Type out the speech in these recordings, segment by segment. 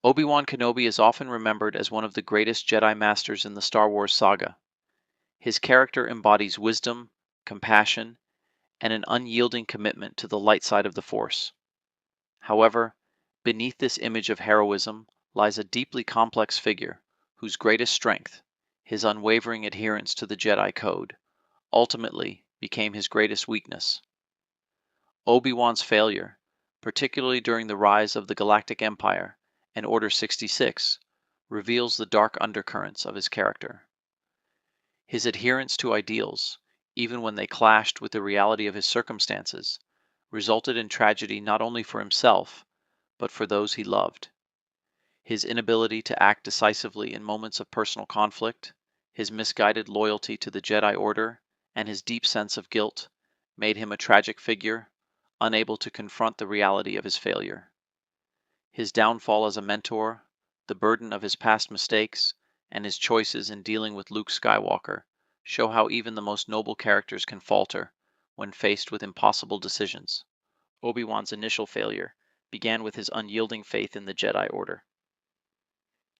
Obi-Wan Kenobi is often remembered as one of the greatest Jedi Masters in the Star Wars saga. His character embodies wisdom, compassion, and an unyielding commitment to the light side of the Force. However, beneath this image of heroism lies a deeply complex figure whose greatest strength, his unwavering adherence to the Jedi Code, ultimately became his greatest weakness. Obi-Wan's failure, particularly during the rise of the Galactic Empire and Order 66, reveals the dark undercurrents of his character. His adherence to ideals, even when they clashed with the reality of his circumstances, resulted in tragedy not only for himself, but for those he loved. His inability to act decisively in moments of personal conflict, his misguided loyalty to the Jedi Order, and his deep sense of guilt made him a tragic figure, unable to confront the reality of his failure. His downfall as a mentor, the burden of his past mistakes, and his choices in dealing with Luke Skywalker show how even the most noble characters can falter when faced with impossible decisions. Obi-Wan's initial failure began with his unyielding faith in the Jedi Order.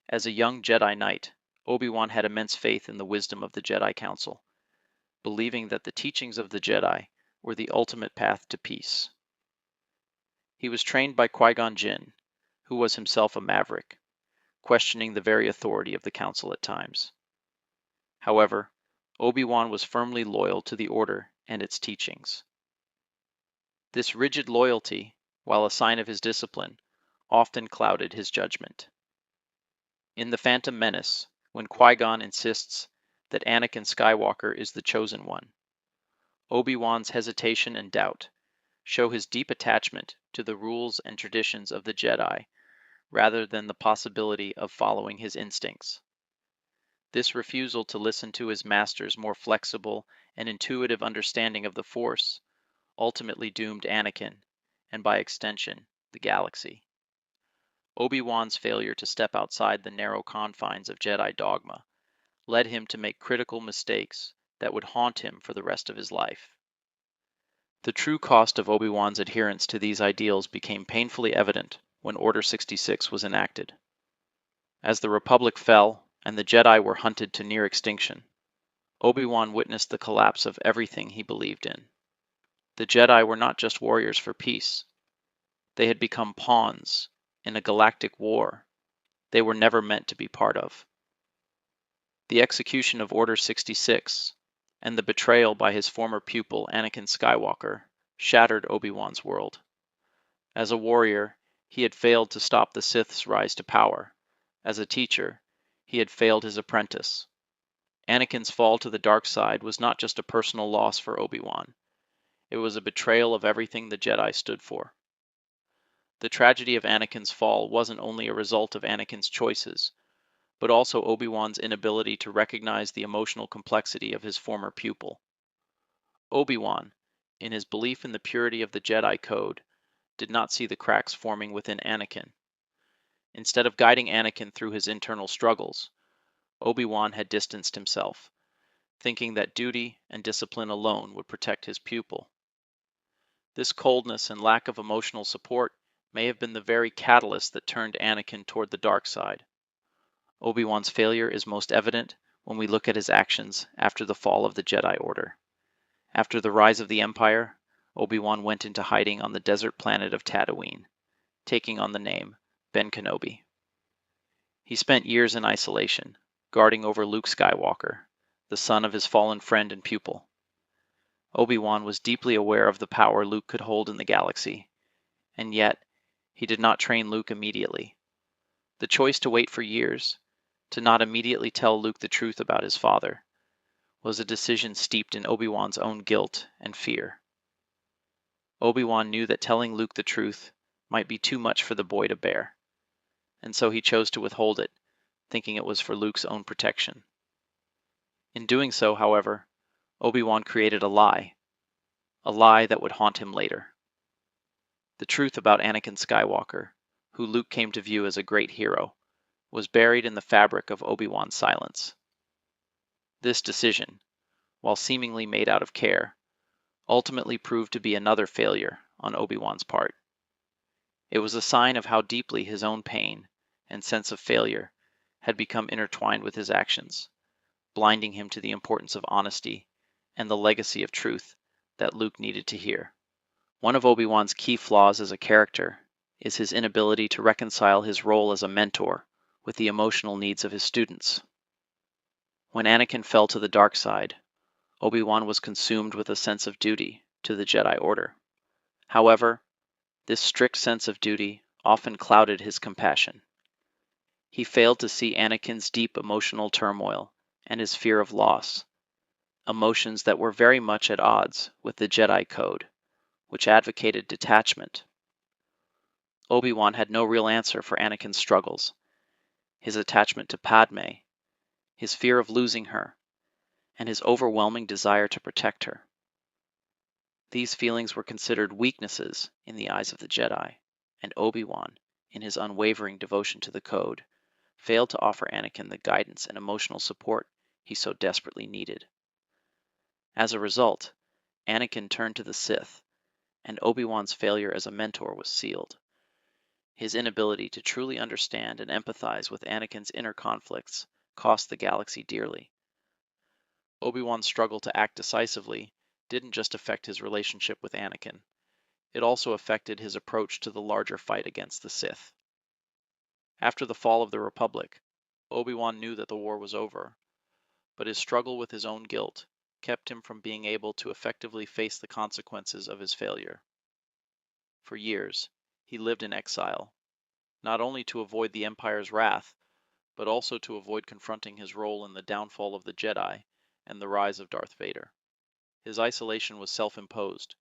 As a young Jedi Knight, Obi-Wan had immense faith in the wisdom of the Jedi Council, believing that the teachings of the Jedi were the ultimate path to peace. He was trained by Qui-Gon Jinn, who was himself a maverick, questioning the very authority of the Council at times. However, Obi-Wan was firmly loyal to the Order and its teachings. This rigid loyalty, while a sign of his discipline, often clouded his judgment. In The Phantom Menace, when Qui-Gon insists that Anakin Skywalker is the chosen one, Obi-Wan's hesitation and doubt show his deep attachment to the rules and traditions of the Jedi rather than the possibility of following his instincts. This refusal to listen to his master's more flexible and intuitive understanding of the Force ultimately doomed Anakin, and by extension, the galaxy. Obi-Wan's failure to step outside the narrow confines of Jedi dogma led him to make critical mistakes that would haunt him for the rest of his life. The true cost of Obi-Wan's adherence to these ideals became painfully evident when Order 66 was enacted. As the Republic fell and the Jedi were hunted to near extinction, Obi-Wan witnessed the collapse of everything he believed in. The Jedi were not just warriors for peace. They had become pawns in a galactic war they were never meant to be part of. The execution of Order 66 and the betrayal by his former pupil Anakin Skywalker shattered Obi-Wan's world. As a warrior, he had failed to stop the Sith's rise to power. As a teacher, he had failed his apprentice. Anakin's fall to the dark side was not just a personal loss for Obi-Wan. It was a betrayal of everything the Jedi stood for. The tragedy of Anakin's fall wasn't only a result of Anakin's choices, but also Obi-Wan's inability to recognize the emotional complexity of his former pupil. Obi-Wan, in his belief in the purity of the Jedi Code, did not see the cracks forming within Anakin. Instead of guiding Anakin through his internal struggles, Obi-Wan had distanced himself, thinking that duty and discipline alone would protect his pupil. This coldness and lack of emotional support may have been the very catalyst that turned Anakin toward the dark side. Obi-Wan's failure is most evident when we look at his actions after the fall of the Jedi Order. After the rise of the Empire, Obi-Wan went into hiding on the desert planet of Tatooine, taking on the name Ben Kenobi. He spent years in isolation, guarding over Luke Skywalker, the son of his fallen friend and pupil. Obi-Wan was deeply aware of the power Luke could hold in the galaxy, and yet he did not train Luke immediately. The choice to wait for years, to not immediately tell Luke the truth about his father, was a decision steeped in Obi-Wan's own guilt and fear. Obi-Wan knew that telling Luke the truth might be too much for the boy to bear, and so he chose to withhold it, thinking it was for Luke's own protection. In doing so, however, Obi-Wan created a lie that would haunt him later. The truth about Anakin Skywalker, who Luke came to view as a great hero, was buried in the fabric of Obi-Wan's silence. This decision, while seemingly made out of care, ultimately proved to be another failure on Obi-Wan's part. It was a sign of how deeply his own pain and sense of failure had become intertwined with his actions, blinding him to the importance of honesty and the legacy of truth that Luke needed to hear. One of Obi-Wan's key flaws as a character is his inability to reconcile his role as a mentor with the emotional needs of his students. When Anakin fell to the dark side, Obi-Wan was consumed with a sense of duty to the Jedi Order. However, this strict sense of duty often clouded his compassion. He failed to see Anakin's deep emotional turmoil and his fear of loss, emotions that were very much at odds with the Jedi Code, which advocated detachment. Obi-Wan had no real answer for Anakin's struggles, his attachment to Padme, his fear of losing her, and his overwhelming desire to protect her. These feelings were considered weaknesses in the eyes of the Jedi, and Obi-Wan, in his unwavering devotion to the Code, failed to offer Anakin the guidance and emotional support he so desperately needed. As a result, Anakin turned to the Sith, and Obi-Wan's failure as a mentor was sealed. His inability to truly understand and empathize with Anakin's inner conflicts cost the galaxy dearly. Obi-Wan's struggle to act decisively didn't just affect his relationship with Anakin, it also affected his approach to the larger fight against the Sith. After the fall of the Republic, Obi-Wan knew that the war was over, but his struggle with his own guilt kept him from being able to effectively face the consequences of his failure. For years, he lived in exile, not only to avoid the Empire's wrath, but also to avoid confronting his role in the downfall of the Jedi and the rise of Darth Vader. His isolation was self-imposed,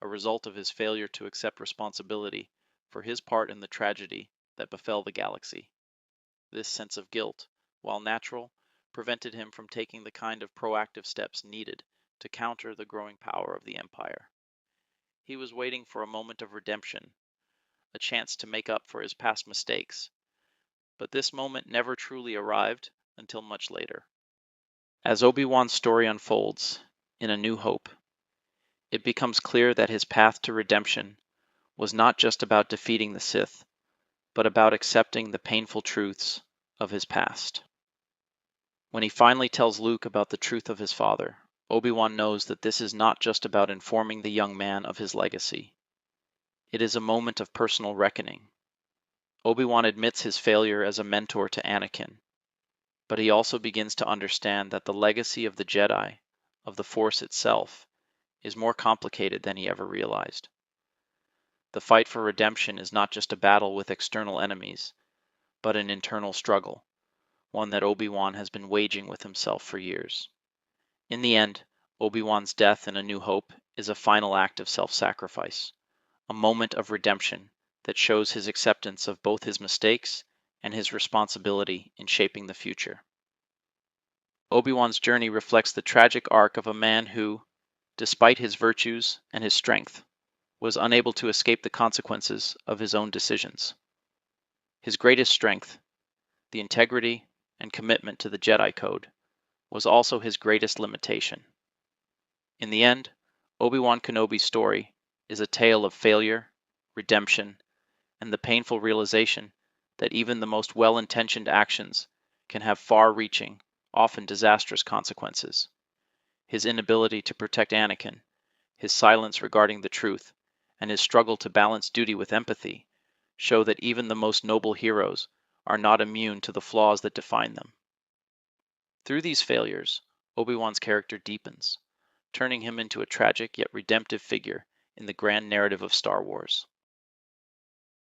a result of his failure to accept responsibility for his part in the tragedy that befell the galaxy. This sense of guilt, while natural, prevented him from taking the kind of proactive steps needed to counter the growing power of the Empire. He was waiting for a moment of redemption, a chance to make up for his past mistakes, but this moment never truly arrived until much later. As Obi-Wan's story unfolds, in A New Hope, it becomes clear that his path to redemption was not just about defeating the Sith, but about accepting the painful truths of his past. When he finally tells Luke about the truth of his father, Obi-Wan knows that this is not just about informing the young man of his legacy. It is a moment of personal reckoning. Obi-Wan admits his failure as a mentor to Anakin, but he also begins to understand that the legacy of the Jedi, of the Force itself, is more complicated than he ever realized. The fight for redemption is not just a battle with external enemies, but an internal struggle, one that Obi-Wan has been waging with himself for years. In the end, Obi-Wan's death in A New Hope is a final act of self-sacrifice, a moment of redemption that shows his acceptance of both his mistakes and his responsibility in shaping the future. Obi-Wan's journey reflects the tragic arc of a man who, despite his virtues and his strength, was unable to escape the consequences of his own decisions. His greatest strength, the integrity and commitment to the Jedi Code, was also his greatest limitation. In the end, Obi-Wan Kenobi's story is a tale of failure, redemption, and the painful realization that even the most well-intentioned actions can have far-reaching, often disastrous consequences. His inability to protect Anakin, his silence regarding the truth, and his struggle to balance duty with empathy show that even the most noble heroes are not immune to the flaws that define them. Through these failures, Obi-Wan's character deepens, turning him into a tragic yet redemptive figure in the grand narrative of Star Wars.